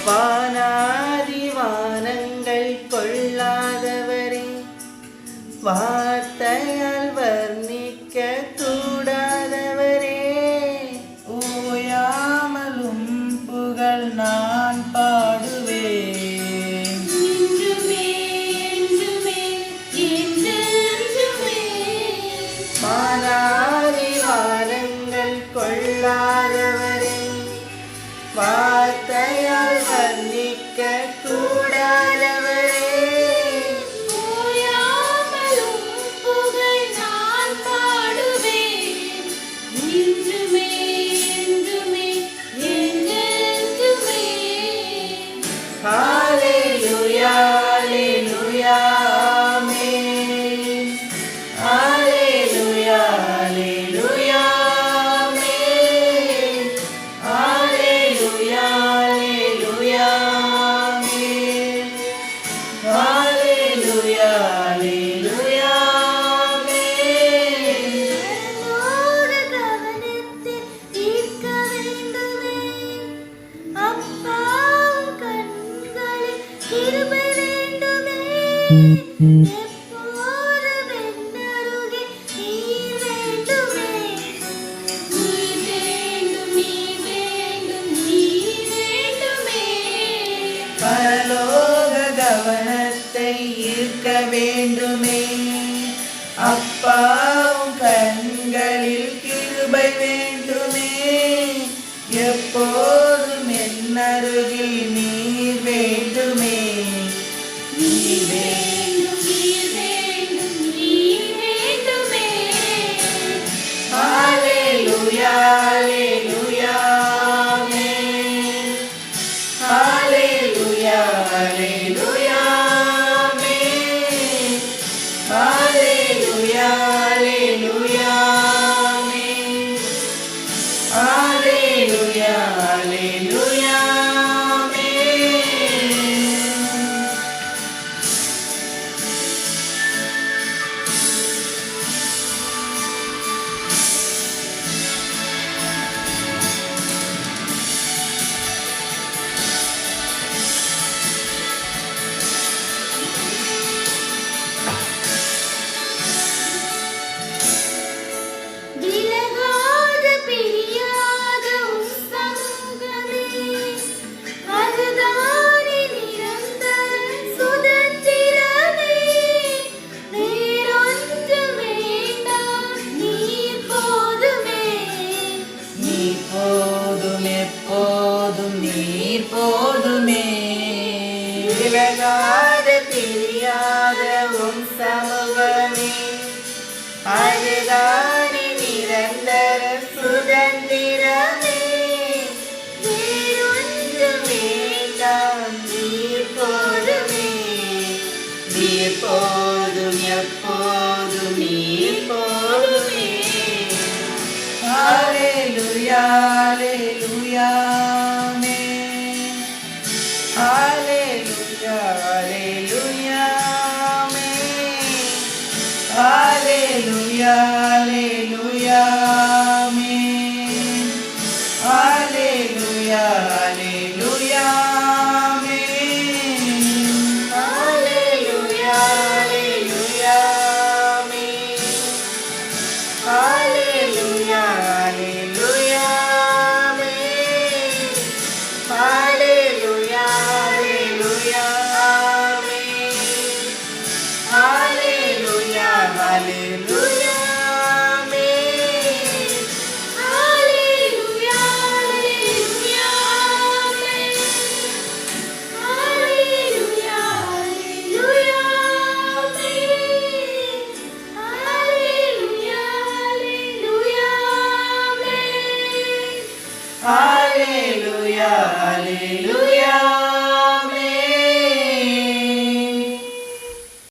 வானாதி வானங்கள் கொள்ளாதவரே, வார்த்தையால் வர்ணிக்க கூடாதவரே, ஓயாமலும் புகழ் நான் பாடுவேன். வானாதி வானங்கள் கொள்ளாதவரே, வார்த்தையால் வர்ணிக்க கூடாதவரே, ஓயாமலும் புகழ் நான் பாடுவேன். என்றுமே என்றுமே என்றென்றுமே. ஹல்லேலூயா ஹல்லேலூயா ஆமென். ஹல்லேலூயா ஹல்லேலூயா ஆமென். ஹல்லேலூயா ஹல்லேலூயா ஆமென். ஹல்லேலூயா ஹல்லேலூயா ஆமென். பரலோக கவனத்தில் ஈர்க்க வேண்டுமே. அப்பா கண்களில் கிருபை வேண்டுமே. எப்போதும் என்னருகே நீர் வேண்டுமே. நீர் வேண்டும் நீர் வேண்டும் நீர் வேண்டுமே. பரலோக கவனத்தை ஈர்க்க வேண்டுமே. அப்பாவும் கண்களில் கிருபை வேண்டுமே. எப்போதும் என்னருகில் நீர் வேண்டுமே. நீர் வேண்டும். நீர் வேண்டும் நீர் வேண்டுமே. ஹல்லேலூயா ஹல்லேலூயா ஆமென். ஹல்லேலூயா ஹல்லேலூயா ஆமென். ஹல்லேலூயா ஹல்லேலூயா ஆமென். ஹல்லேலூயா ஹல்லேலூயா ஆமென். விலகாத பிரியாத உம் சமூகமே, அதுதானே நிரந்தர சுதந்திரமே. வேறொன்றும் வேண்டாம் நீர் போதுமே. நீர் போதும் எப்போதும் நீர் போதுமே. விலகாத பிரியாத உம் சமூகமே, அதுதானே நிரந்தர சுதந்திரமே. வேறொன்றும் வேண்டாம் நீர் போதுமே. நீர் போதும் எப்போதும் நீர் போதுமே. ஹல்லேலூயா ஹல்லேலூயா ஆமென். ஹல்லேலூயா ஹல்லேலூயா ஆமென். ஹல்லேலூயா ஹல்லேலூயா ஆமென். ஹல்லேலூயா ஹல்லேலூயா ஆமென். ஹல்லேலூயா ஹல்லேலூயா ஆமென். ஹல்லேலூயா ஹல்லேலூயா ஆமென். ஹல்லேலூயா ஹல்லேலூயா ஆமென். ஹல்லேலூயா ஹல்லேலூயா ஆமென். ஹல்லேலூயா ஹல்லேலூயா ஆமென். ஹல்லேலூயா ஹல்லேலூயா ஆமென். ஹல்லேலூயா ஹல்லேலூயா ஆமென். ஹல்லேலூயா ஹல்லேலூயா